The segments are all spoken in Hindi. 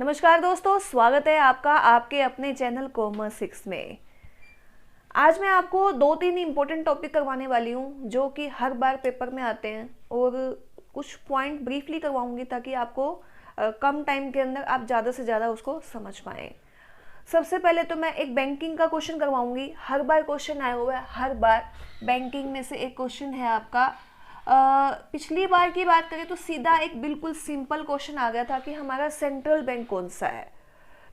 नमस्कार दोस्तों, स्वागत है आपका आपके अपने चैनल कॉमर्स 6 में। आज मैं आपको 2-3 इम्पोर्टेंट टॉपिक करवाने वाली हूँ जो कि हर बार पेपर में आते हैं और कुछ पॉइंट ब्रीफली करवाऊंगी ताकि आपको कम टाइम के अंदर आप ज़्यादा से ज़्यादा उसको समझ पाएँ। सबसे पहले तो मैं एक बैंकिंग का क्वेश्चन करवाऊंगी। हर बार क्वेश्चन आया हुआ है, हर बार बैंकिंग में से एक क्वेश्चन है आपका। पिछली बार की बात करें तो सीधा एक बिल्कुल सिंपल क्वेश्चन आ गया था कि हमारा सेंट्रल बैंक कौन सा है।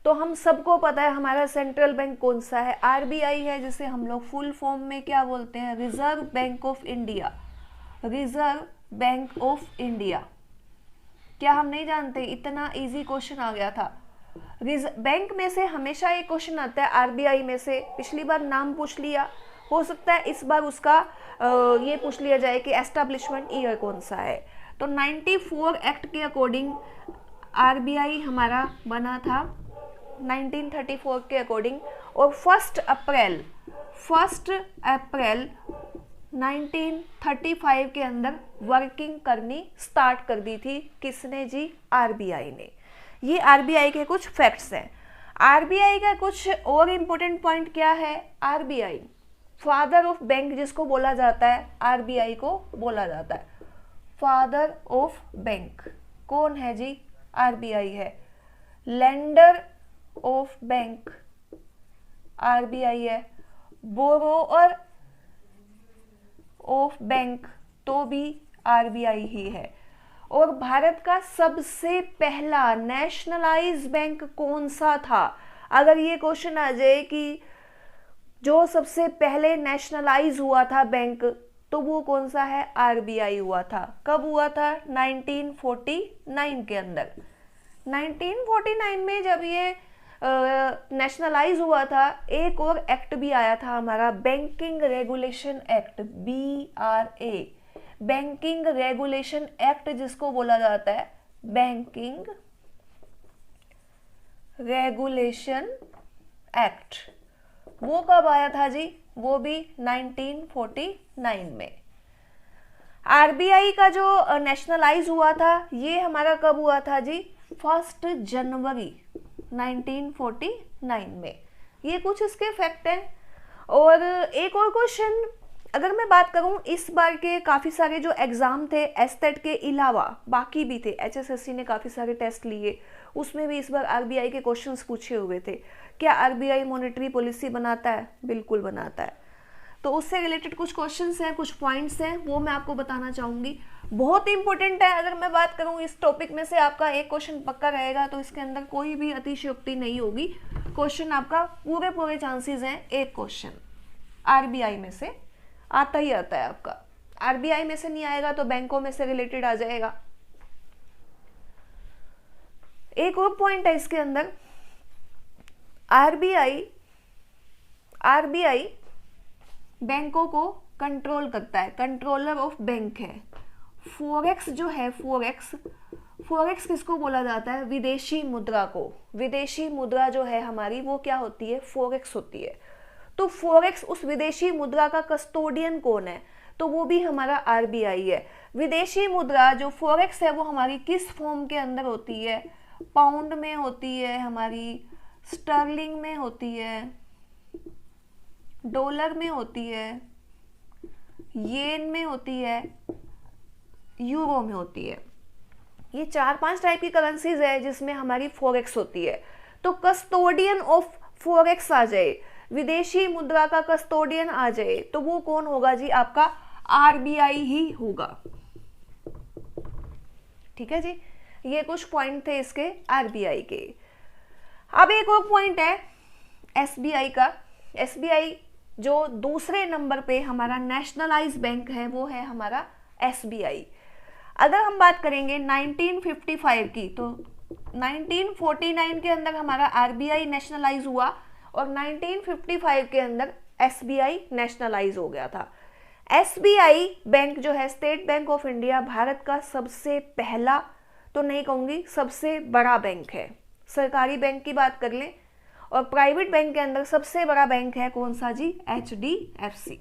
तो हम सबको पता है हमारा सेंट्रल बैंक कौन सा है, आरबीआई है, जिसे हम लोग फुल फॉर्म में क्या बोलते हैं, reserve bank of India. Reserve bank of India, क्या हम नहीं जानते? इतना इजी क्वेश्चन आ गया था। बैंक में से हमेशा एक क्वेश्चन आता है आरबीआई में से। पिछली बार नाम पूछ लिया, हो सकता है इस बार उसका ये पूछ लिया जाए कि एस्टैब्लिशमेंट ईयर कौन सा है। तो 94 एक्ट के अकॉर्डिंग आरबीआई हमारा बना था 1934 के अकॉर्डिंग, और 1 अप्रैल 1935 के अंदर वर्किंग करनी स्टार्ट कर दी थी। किसने जी? आरबीआई ने। ये आरबीआई के कुछ फैक्ट्स हैं। आरबीआई का कुछ और इम्पोर्टेंट पॉइंट क्या है? आरबीआई फादर ऑफ बैंक जिसको बोला जाता है, आरबीआई को बोला जाता है फादर ऑफ बैंक। कौन है जी? आरबीआई है। लेंडर ऑफ बैंक आरबीआई है। बोरोअर ऑफ बैंक तो भी आरबीआई ही है। और भारत का सबसे पहला नेशनलाइज बैंक कौन सा था? अगर ये क्वेश्चन आ जाए कि जो सबसे पहले नेशनलाइज हुआ था बैंक, तो वो कौन सा है? आरबीआई हुआ था। कब हुआ था? 1949 के अंदर। 1949 में जब ये नेशनलाइज हुआ था, एक और एक्ट भी आया था हमारा, banking regulation act, BRA, banking regulation act जिसको बोला जाता है बैंकिंग रेगुलेशन एक्ट। वो कब आया था जी? वो भी 1949 में। आरबीआई का जो नेशनलाइज हुआ था, ये हमारा कब हुआ था जी? 1 जनवरी 1949 में। ये कुछ इसके फैक्ट हैं। और एक और क्वेश्चन अगर मैं बात करूं, इस बार के काफ़ी सारे जो एग्ज़ाम थे एस्टेट के अलावा बाकी भी थे, एचएसएससी ने काफ़ी सारे टेस्ट लिए, उसमें भी इस बार आरबीआई के क्वेश्चंस पूछे हुए थे। क्या आरबीआई मॉनेटरी पॉलिसी बनाता है? बिल्कुल बनाता है। तो उससे रिलेटेड कुछ क्वेश्चंस हैं, कुछ पॉइंट्स हैं, वो मैं आपको बताना चाहूँगी। बहुत इंपॉर्टेंट है। अगर मैं बात करूँ इस टॉपिक में से आपका एक क्वेश्चन पक्का रहेगा, तो इसके अंदर कोई भी अतिशयोक्ति नहीं होगी। क्वेश्चन आपका पूरे चांसेस हैं एक क्वेश्चन आरबीआई में से आता ही आता है आपका। आरबीआई में से नहीं आएगा तो बैंकों में से रिलेटेड आ जाएगा। एक और पॉइंट है इसके अंदर, आरबीआई बैंकों को कंट्रोल करता है, कंट्रोलर ऑफ बैंक है। फॉरेक्स जो है, फॉरेक्स किसको बोला जाता है? विदेशी मुद्रा को। विदेशी मुद्रा जो है हमारी, वो क्या होती है? फॉरेक्स होती है। तो फॉरेक्स, उस विदेशी मुद्रा का कस्टोडियन कौन है? तो वो भी हमारा आरबीआई है। विदेशी मुद्रा जो फॉरेक्स है वो हमारी किस फॉर्म के अंदर होती है? पाउंड में होती है हमारी, स्टर्लिंग में होती है, डॉलर में होती है, येन में होती है, यूरो में होती है। ये 4-5 टाइप की करेंसीज है जिसमें हमारी फॉरेक्स होती है। तो कस्टोडियन ऑफ फॉरेक्स आ जाए, विदेशी मुद्रा का कस्टोडियन आ जाए, तो वो कौन होगा जी? आपका आरबीआई ही होगा। ठीक है जी, ये कुछ पॉइंट थे इसके आरबीआई के। अब एक और पॉइंट है एसबीआई का। एसबीआई जो दूसरे नंबर पे हमारा नेशनलाइज बैंक है, वो है हमारा एसबीआई। अगर हम बात करेंगे 1955 की, तो 1949 के अंदर हमारा आरबीआई नेशनलाइज हुआ और 1955 के अंदर एसबीआई नेशनलाइज हो गया था। एसबीआई बैंक जो है, state bank of India, Bharat का सबसे पहला तो नहीं कहूँगी, सबसे बड़ा बैंक है। सरकारी बैंक की बात कर लें और प्राइवेट बैंक के अंदर सबसे बड़ा बैंक है कौन सा जी? एचडीएफसी।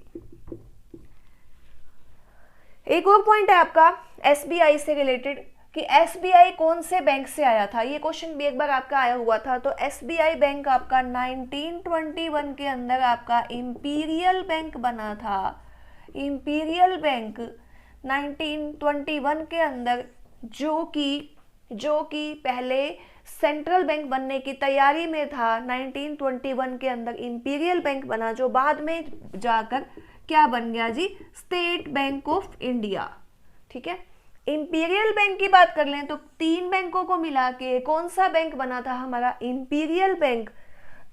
एक और पॉइंट है आपका एसबीआई से रिलेटेड, कि एसबीआई कौन से बैंक से आया था, ये क्वेश्चन भी एक बार आपका आया हुआ था। तो एसबीआई बैंक आपका 1921 के अंदर आपका इंपीरियल बैंक बना था। इंपीरियल बैंक 1921 के अंदर, जो कि पहले सेंट्रल बैंक बनने की तैयारी में था। 1921 के अंदर इंपीरियल बैंक बना, जो बाद में जाकर क्या बन गया जी, स्टेट बैंक ऑफ इंडिया। ठीक है, इंपीरियल बैंक की बात कर लें तो 3 बैंकों को मिला के कौन सा बैंक बना था हमारा इंपीरियल बैंक,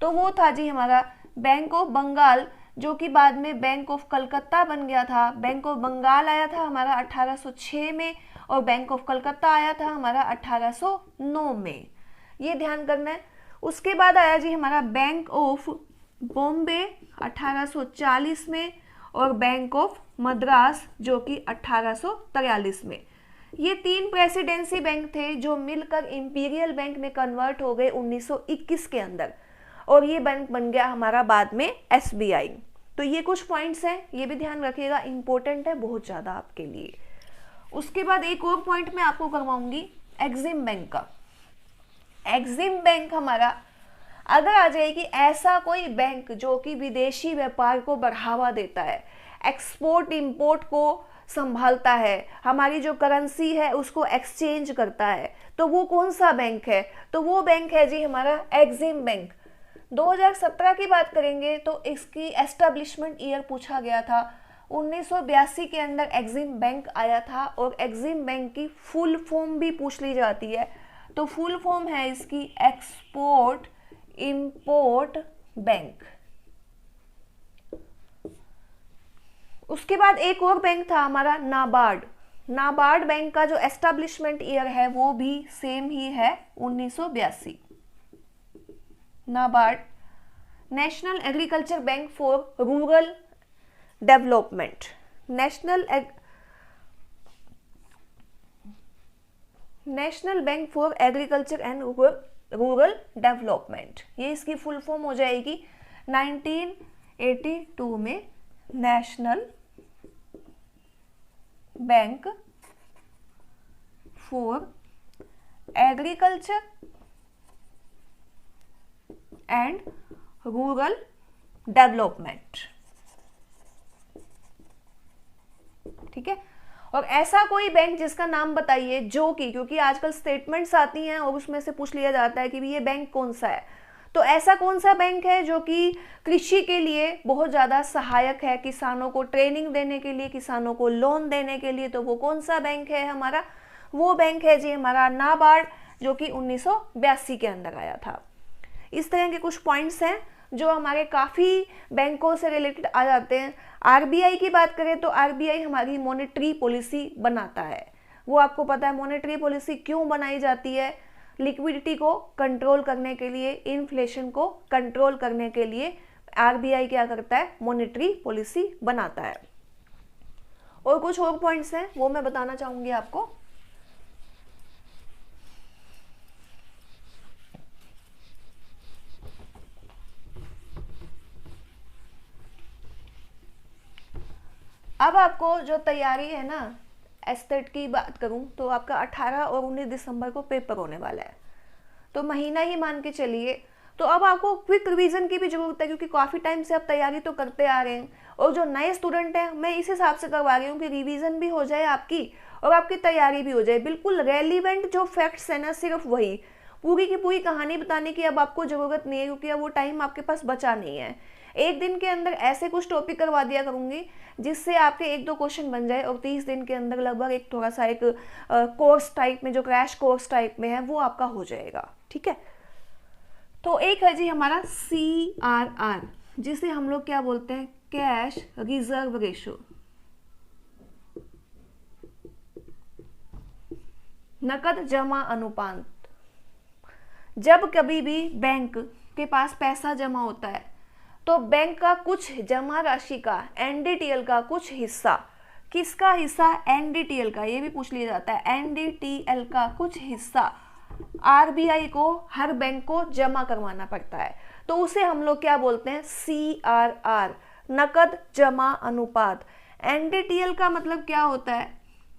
तो वो था जी हमारा बैंक ऑफ बंगाल, जो कि बाद में बैंक ऑफ कलकत्ता बन गया था। बैंक ऑफ बंगाल आया था हमारा 1806 में और बैंक ऑफ कलकत्ता आया था हमारा 1809 में, ये ध्यान करना है। उसके बाद आया जी हमारा बैंक ऑफ बॉम्बे 1840 में और बैंक ऑफ मद्रास जो कि 1843 में। ये 3 प्रेसिडेंसी बैंक थे जो मिलकर इंपीरियल बैंक में कन्वर्ट हो गए 1921 के अंदर, और ये बैंक बन गया हमारा बाद में एसबीआई। तो ये कुछ पॉइंट्स हैं, ये भी ध्यान रखिएगा, इंपॉर्टेंट है बहुत ज़्यादा आपके लिए। उसके बाद एक और पॉइंट मैं आपको करवाऊंगी एग्जिम बैंक का। एग्जिम बैंक हमारा अगर आ जाए कि ऐसा कोई बैंक जो कि विदेशी व्यापार को बढ़ावा देता है, एक्सपोर्ट इंपोर्ट को संभालता है, हमारी जो करेंसी है उसको एक्सचेंज करता है, तो वो कौन सा बैंक है, तो वो बैंक है जी हमारा एग्जिम बैंक। 2017 की बात करेंगे तो इसकी एस्टेब्लिशमेंट ईयर पूछा गया था। 1982 के अंदर एग्जिम बैंक आया था, और एग्जिम बैंक की फुल फॉर्म भी पूछ ली जाती है। तो फुल फॉर्म है इसकी एक्सपोर्ट इंपोर्ट बैंक। उसके बाद एक और बैंक था हमारा नाबार्ड। नाबार्ड बैंक का जो एस्टेब्लिशमेंट ईयर है वो भी सेम ही है 1982। NABARD national agriculture bank for rural development, national bank for agriculture and rural development, ये इसकी फुल फॉर्म हो जाएगी। 1982 में national bank for agriculture and rural development. ठीक है, और ऐसा कोई बैंक जिसका नाम बताइए जो कि, क्योंकि आजकल स्टेटमेंट्स आती हैं और उसमें से पूछ लिया जाता है कि ये बैंक कौन सा है, तो ऐसा कौन सा बैंक है जो कि कृषि के लिए बहुत ज़्यादा सहायक है, किसानों को ट्रेनिंग देने के लिए, किसानों को लोन देने के लिए, तो वो कौन सा बैंक है हमारा, वो बैंक है जी हमारा नाबार्ड, जो कि 1982 के अंदर आया था। इस तरह के कुछ पॉइंट्स हैं जो हमारे काफ़ी बैंकों से रिलेटेड आ जाते हैं। आरबीआई की बात करें तो आरबीआई हमारी मॉनेटरी पॉलिसी बनाता है, वो आपको पता है मॉनेटरी पॉलिसी क्यों बनाई जाती है, लिक्विडिटी को कंट्रोल करने के लिए, इन्फ्लेशन को कंट्रोल करने के लिए आरबीआई क्या करता है, मॉनेटरी पॉलिसी बनाता है। और कुछ और पॉइंट्स हैं वो मैं बताना चाहूंगी आपको। अब आपको जो तैयारी है ना, एस्टेट की बात करूं तो आपका 18 और 19 दिसंबर को पेपर होने वाला है, तो महीना ही मान के चलिए। तो अब आपको क्विक रिवीजन की भी जरूरत है, क्योंकि काफ़ी टाइम से आप तैयारी तो करते आ रहे हैं, और जो नए स्टूडेंट हैं मैं इस हिसाब से करवा रही हूँ कि रिवीजन भी हो जाए आपकी और आपकी तैयारी भी हो जाए। बिल्कुल रेलिवेंट जो फैक्ट्स है ना, सिर्फ वही, पूरी की पूरी कहानी बताने की अब आपको ज़रूरत नहीं है, क्योंकि अब वो टाइम आपके पास बचा नहीं है। एक दिन के अंदर ऐसे कुछ टॉपिक करवा दिया करूंगी जिससे आपके 1-2 क्वेश्चन बन जाए, और 30 दिन के अंदर लगभग एक थोड़ा सा एक कोर्स टाइप में, जो क्रैश कोर्स टाइप में है, वो आपका हो जाएगा। ठीक है, तो एक है जी हमारा CRR, जिसे हम लोग क्या बोलते हैं, कैश रिजर्व रेशो, नकद जमा अनुपात। जब कभी भी बैंक के पास पैसा जमा होता है तो बैंक का कुछ जमा राशि का, एनडीटीएल का कुछ हिस्सा, किसका हिस्सा, एनडीटीएल का, ये भी पूछ लिया जाता है, एनडीटीएल का कुछ हिस्सा आरबीआई को, हर बैंक को जमा करवाना पड़ता है, तो उसे हम लोग क्या बोलते हैं, CRR, नकद जमा अनुपात। एनडीटीएल का मतलब क्या होता है,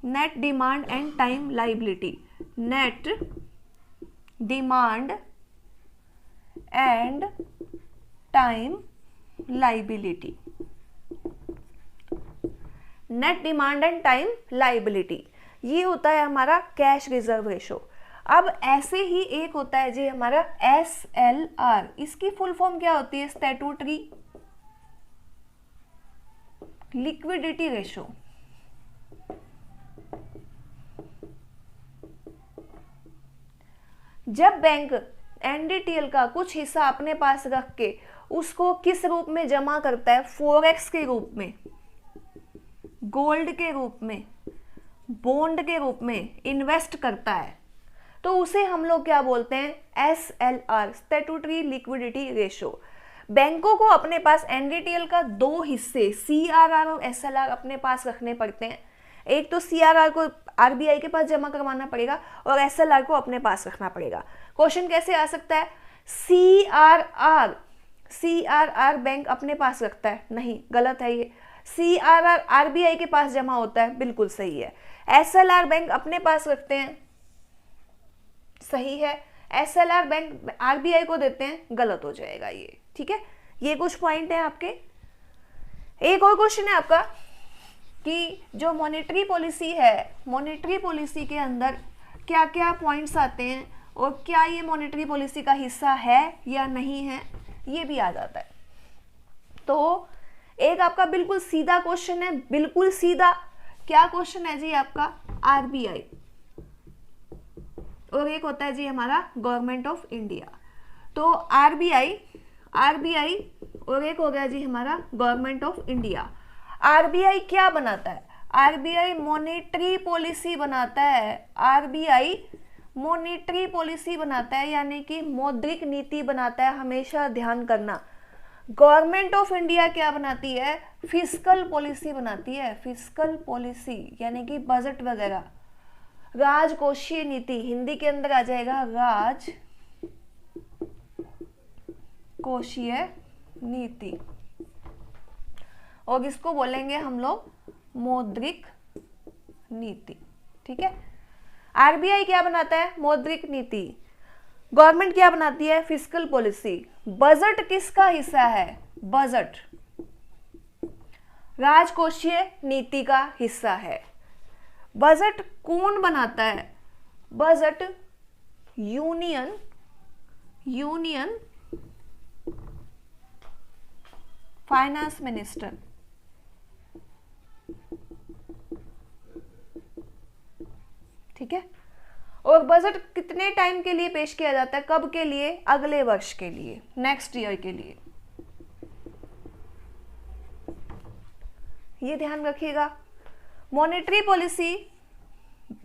net demand and time liability, net demand and time liability. Net demand and time liability ये होता है हमारा कैश रिजर्व रेशो। अब ऐसे ही एक होता है जी हमारा SLR, इसकी फुल फॉर्म क्या होती है? Statutory liquidity ratio. जब बैंक NDTL का कुछ हिस्सा अपने पास रख के उसको किस रूप में जमा करता है? फॉरेक्स के रूप में, गोल्ड के रूप में, बॉन्ड के रूप में इन्वेस्ट करता है, तो उसे हम लोग क्या बोलते हैं? SLR, statutory liquidity ratio. बैंकों को अपने पास NDTL का दो हिस्से CRR और SLR अपने पास रखने पड़ते हैं। एक तो CRR को RBI के पास जमा करवाना पड़ेगा और SLR को अपने पास रखना पड़ेगा। क्वेश्चन कैसे आ सकता है? CRR बैंक अपने पास रखता है? नहीं, गलत है ये। CRR RBI के पास जमा होता है, बिल्कुल सही है। SLR बैंक अपने पास रखते हैं, सही है। SLR बैंक RBI को देते हैं, गलत हो जाएगा ये, ठीक है। ये कुछ पॉइंट है आपके। एक और क्वेश्चन है आपका कि जो मॉनेटरी पॉलिसी है, मॉनेटरी पॉलिसी के अंदर क्या क्या पॉइंट्स आते हैं और क्या ये मॉनेटरी पॉलिसी का हिस्सा है या नहीं है, ये भी आ जाता है। तो एक आपका बिल्कुल सीधा क्वेश्चन है, बिल्कुल सीधा। क्या क्वेश्चन है जी आपका? RBI, और एक होता है जी हमारा गवर्नमेंट ऑफ इंडिया। तो RBI और एक हो गया जी हमारा गवर्नमेंट ऑफ इंडिया। RBI क्या बनाता है? RBI मॉनेटरी पॉलिसी बनाता है। RBI मॉनेटरी पॉलिसी बनाता है, यानी कि मौद्रिक नीति बनाता है, हमेशा ध्यान करना। गवर्नमेंट ऑफ इंडिया क्या बनाती है? फिस्कल पॉलिसी बनाती है। फिस्कल पॉलिसी यानी कि बजट वगैरह। राजकोषीय नीति हिंदी के अंदर आ जाएगा राजकोषीय नीति, और इसको बोलेंगे हम लोग मौद्रिक नीति, ठीक है। RBI क्या बनाता है? मौद्रिक नीति। गवर्नमेंट क्या बनाती है? Fiscal policy. बजट किसका हिस्सा है? बजट राजकोषीय नीति का हिस्सा है। बजट कौन बनाता है? बजट यूनियन फाइनेंस मिनिस्टर, ठीक है। और बजट कितने टाइम के लिए पेश किया जाता है? कब के लिए? अगले वर्ष के लिए, नेक्स्ट ईयर के लिए। ये ध्यान रखिएगा। मॉनेटरी पॉलिसी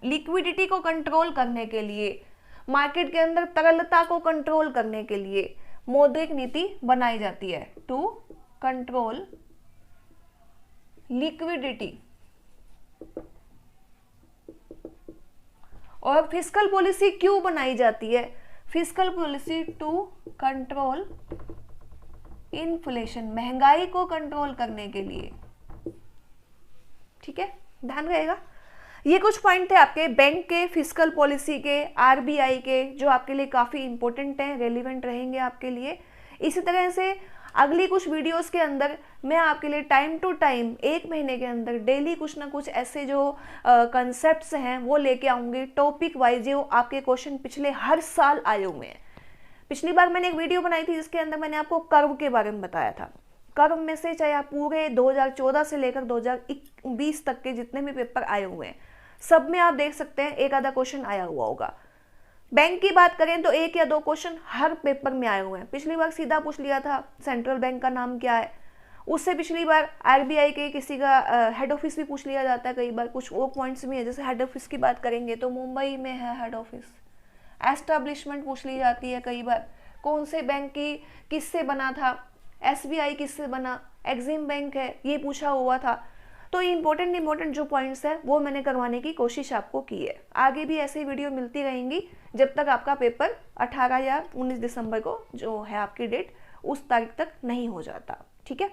लिक्विडिटी को कंट्रोल करने के लिए, मार्केट के अंदर तरलता को कंट्रोल करने के लिए मौद्रिक नीति बनाई जाती है, टू कंट्रोल लिक्विडिटी। और फिस्कल पॉलिसी क्यों बनाई जाती है? Fiscal policy to control inflation, महंगाई को कंट्रोल करने के लिए, ठीक है, ध्यान रहेगा। ये कुछ पॉइंट थे आपके बैंक के, फिस्कल पॉलिसी के, RBI के, जो आपके लिए काफी इंपॉर्टेंट हैं, रेलिवेंट रहेंगे आपके लिए। इसी तरह से अगली कुछ वीडियोस के अंदर मैं आपके लिए टाइम टू टाइम, एक महीने के अंदर डेली कुछ ना कुछ ऐसे जो कंसेप्ट्स हैं वो लेके आऊंगी, टॉपिक वाइज, जो आपके क्वेश्चन पिछले हर साल आए हुए हैं। पिछली बार मैंने एक वीडियो बनाई थी जिसके अंदर मैंने आपको कर्व के बारे में बताया था। कर्व में से चाहे आप पूरे 2014 से लेकर 2020 तक के जितने भी पेपर आए हुए हैं, सब में आप देख सकते हैं एक आधा क्वेश्चन आया हुआ होगा। बैंक की बात करें तो एक या दो क्वेश्चन हर पेपर में आए हुए हैं। पिछली बार सीधा पूछ लिया था सेंट्रल बैंक का नाम क्या है, उससे पिछली बार RBI के किसी का हेड ऑफिस भी पूछ लिया जाता है कई बार। कुछ वो पॉइंट्स भी है, जैसे हेड ऑफिस की बात करेंगे तो मुंबई में है हेड ऑफिस। एस्टैब्लिशमेंट पूछ ली जाती है कई बार, कौन से बैंक की किससे बना था, SBI किससे बना, एक्सिम बैंक है, ये पूछा हुआ था। तो इंपॉर्टेंट जो पॉइंट्स है वो मैंने करवाने की कोशिश आपको की है। आगे भी ऐसे वीडियो मिलती रहेंगी जब तक आपका पेपर 18 या 19 दिसंबर को जो है आपकी डेट, उस तारीख तक नहीं हो जाता, ठीक है।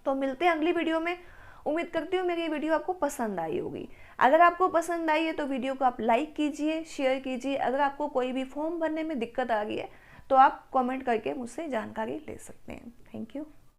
तो मिलते हैं अगली वीडियो में। उम्मीद करती हूँ मेरी ये वीडियो आपको पसंद आई होगी। अगर आपको पसंद आई है तो वीडियो को आप लाइक कीजिए, शेयर कीजिए। अगर आपको कोई भी फॉर्म भरने में दिक्कत आ रही है तो आप कमेंट करके मुझसे जानकारी ले सकते हैं। Thank you.